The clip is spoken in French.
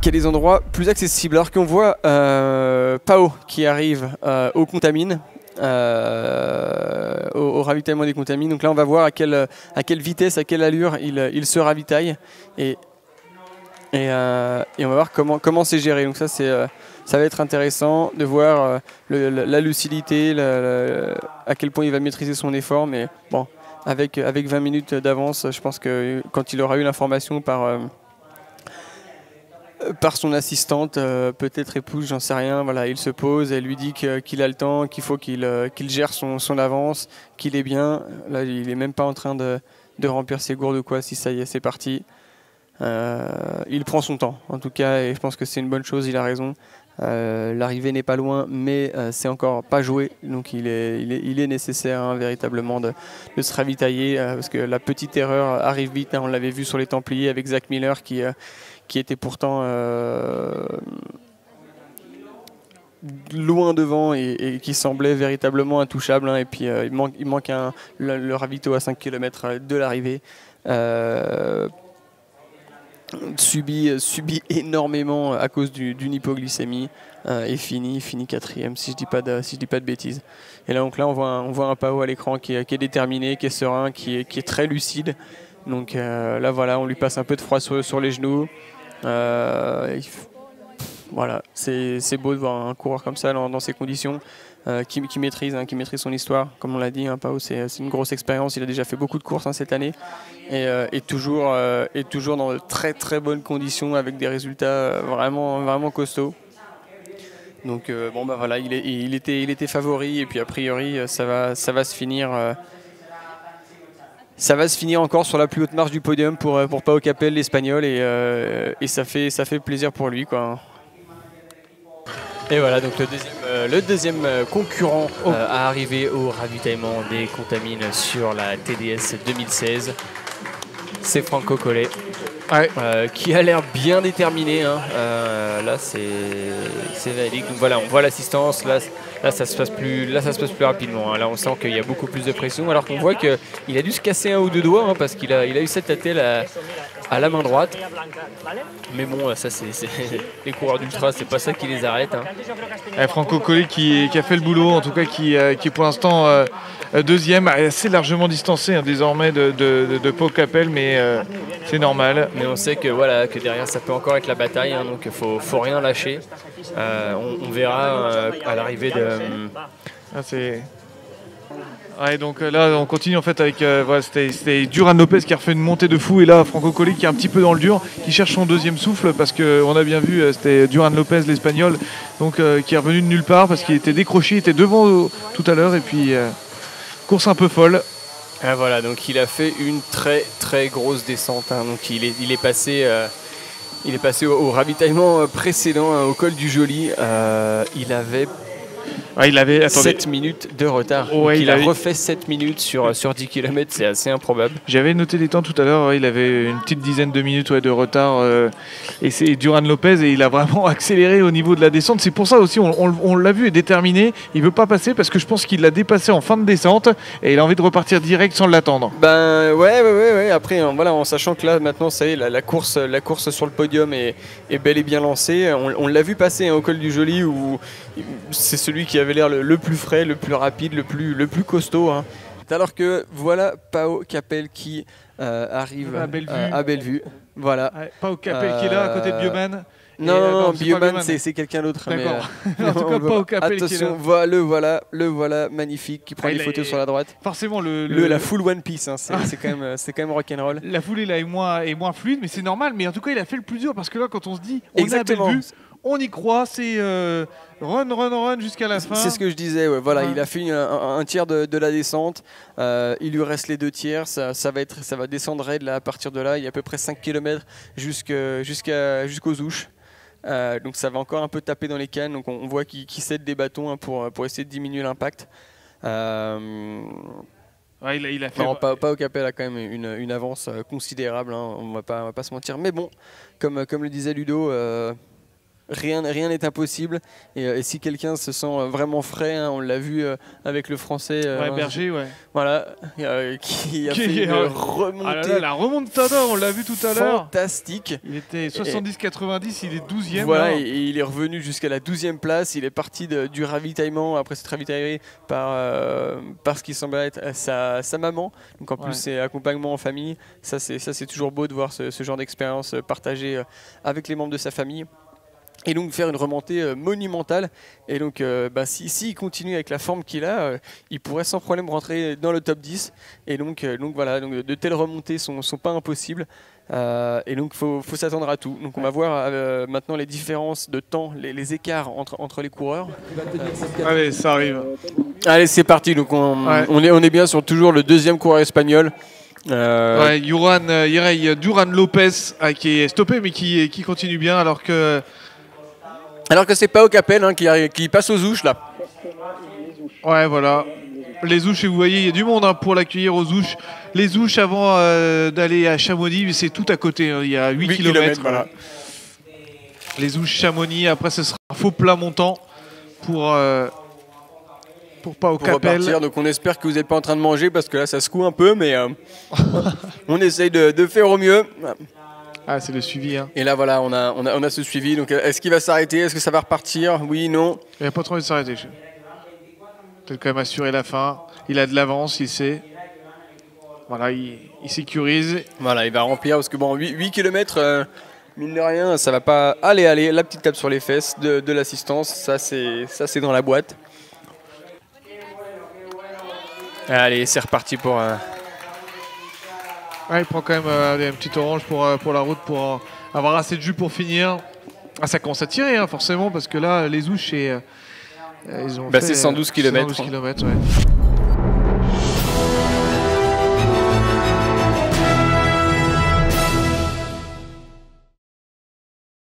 Quel est les endroits plus accessibles? Alors qu'on voit Pao qui arrive au Contamine, au ravitaillement des Contamines. Donc là, on va voir à quelle vitesse, à quelle allure il se ravitaille. Et on va voir comment c'est géré. Donc ça va être intéressant de voir la lucidité, à quel point il va maîtriser son effort. Mais bon, avec 20 minutes d'avance, je pense que quand il aura eu l'information par son assistante, peut-être épouse, j'en sais rien, voilà, il se pose, elle lui dit qu'il a le temps, qu'il faut qu'il gère son avance, qu'il est bien. Là, il n'est même pas en train de remplir ses gourdes ou quoi, si ça y est, c'est parti. Il prend son temps, en tout cas, et je pense que c'est une bonne chose, il a raison. L'arrivée n'est pas loin, mais c'est encore pas joué, donc il est nécessaire véritablement de se ravitailler, parce que la petite erreur arrive vite, on l'avait vu sur les Templiers avec Zach Miller qui était pourtant loin devant et qui semblait véritablement intouchable, et puis il manque le ravito à 5 km de l'arrivée. Subit énormément à cause d'une hypoglycémie et finit quatrième si je dis pas de bêtises. Et là on voit un Pao à l'écran qui est déterminé, qui est serein, qui est très lucide. Donc là voilà, on lui passe un peu de froid sur les genoux. Voilà, c'est beau de voir un coureur comme ça dans ces conditions, qui maîtrise son histoire. Comme on l'a dit, Pao, c'est une grosse expérience. Il a déjà fait beaucoup de courses cette année et toujours dans de très très bonnes conditions avec des résultats vraiment costauds. Donc bon bah voilà, il était favori et puis a priori ça va se finir. Ça va se finir encore sur la plus haute marche du podium pour Pao Capel, l'Espagnol, et ça fait plaisir pour lui, quoi. Et voilà, donc le deuxième concurrent à arriver au ravitaillement des Contamines sur la TDS 2016, c'est Franco Collet, qui a l'air bien déterminé. Là, c'est véridique. Donc voilà, on voit l'assistance. Là, ça se passe plus rapidement. Là, on sent qu'il y a beaucoup plus de pression, alors qu'on voit qu'il a dû se casser un ou deux doigts, parce qu'il a eu cette attelle à la main droite. Mais bon, ça c'est les coureurs d'ultra, c'est pas ça qui les arrête. Franco Collet qui a fait le boulot, en tout cas qui est pour l'instant deuxième, assez largement distancé désormais de Pau Capel, mais c'est normal. Mais on sait que derrière ça peut encore être la bataille, donc il faut rien lâcher. On verra à l'arrivée de... donc là on continue en fait avec c'était Duran Lopez qui a refait une montée de fou, et là Franco Collet qui est un petit peu dans le dur, qui cherche son deuxième souffle, parce qu'on a bien vu c'était Duran Lopez l'Espagnol, donc qui est revenu de nulle part parce qu'il était décroché, il était devant tout à l'heure, et puis course un peu folle. Voilà, donc il a fait une très très grosse descente, donc il est passé au ravitaillement précédent, au col du Joli. Il avait 7 minutes de retard. Il a refait 7 minutes sur 10 km, c'est assez improbable. J'avais noté les temps tout à l'heure, il avait une petite dizaine de minutes de retard, et c'est Duran Lopez, et il a vraiment accéléré au niveau de la descente. C'est pour ça aussi, on l'a vu, est déterminé, il ne veut pas passer parce que je pense qu'il l'a dépassé en fin de descente et il a envie de repartir direct sans l'attendre. Ouais. Après, voilà, en sachant que là maintenant ça y est, la course sur le podium est bel et bien lancée. On l'a vu passer au col du Joli, où c'est celui qui avait l'air le plus frais, le plus rapide, le plus costaud. Alors que voilà Pao Capel qui arrive à Bellevue. Voilà. Pao Capel qui est là à côté de Bioman. Non, Bioman c'est quelqu'un d'autre. D'accord. Mais en tout cas, Pao Capel qui est là. Le voilà magnifique, qui prend les photos sur la droite. Forcément la full One Piece, c'est quand même rock'n'roll. La foulée là est moins fluide, mais c'est normal. Mais en tout cas, il a fait le plus dur, parce que là, quand on se dit on est à Bellevue, on y croit, c'est run jusqu'à la fin. C'est ce que je disais, voilà, il a fait un tiers de la descente, il lui reste les 2 tiers, ça va descendre raide là, à partir de là, il y a à peu près 5 km jusqu'aux ouches. Donc ça va encore un peu taper dans les cannes, donc on voit qu'il cède des bâtons pour essayer de diminuer l'impact. Il a fait... Pao Capel a quand même une avance considérable, on va pas se mentir, mais bon, comme le disait Ludo, rien n'est impossible. Et si quelqu'un se sent vraiment frais, hein, on l'a vu avec le Français Berger, voilà, qui a fait une remontée. Ah là là, la remontada, on l'a vu tout à l'heure. Fantastique. Il était 70-90, il est 12e. Voilà, et il est revenu jusqu'à la 12e place. Il est parti du ravitaillement, après s'être ravitaillé par ce qui semblait être sa maman. Donc en plus, c'est accompagnement en famille. Ça, c'est toujours beau de voir ce genre d'expérience partagée avec les membres de sa famille. Et donc faire une remontée monumentale. Et donc s'il continue avec la forme qu'il a, il pourrait sans problème rentrer dans le top 10. Et donc voilà, de telles remontées sont pas impossibles. Et donc faut s'attendre à tout. Donc on va voir maintenant les différences de temps, les écarts entre les coureurs. Allez, ça arrive. Allez, c'est parti. Donc on est bien sur toujours le deuxième coureur espagnol. Duran Lopez qui est stoppé mais qui continue bien alors que c'est Pau Capel qui passe aux ouches là. Ouais, voilà. Les ouches, et vous voyez, il y a du monde pour l'accueillir aux ouches. Les ouches avant d'aller à Chamonix, c'est tout à côté. Il y a 8 km. Voilà. Les ouches Chamonix, après ce sera un faux plat montant pour Pau Capel. Donc on espère que vous n'êtes pas en train de manger parce que là ça secoue un peu, mais on essaye de faire au mieux. Ah, c'est le suivi. Hein. Et là, voilà, on a ce suivi. Donc, est-ce qu'il va s'arrêter? Est-ce que ça va repartir? Oui, non. Il n'a pas trop envie de s'arrêter. Peut-être quand même assurer la fin. Il a de l'avance, il sait. Voilà, il sécurise. Voilà, il va remplir parce que 8 km, mine de rien, ça va pas. Allez, la petite tape sur les fesses de l'assistance. Ça, c'est dans la boîte. Allez, c'est reparti pour. Il prend quand même un petit orange pour la route pour avoir assez de jus pour finir. Ah, ça commence à tirer forcément parce que là les ouches ils ont fait, c'est 112 km. 112 km, ouais.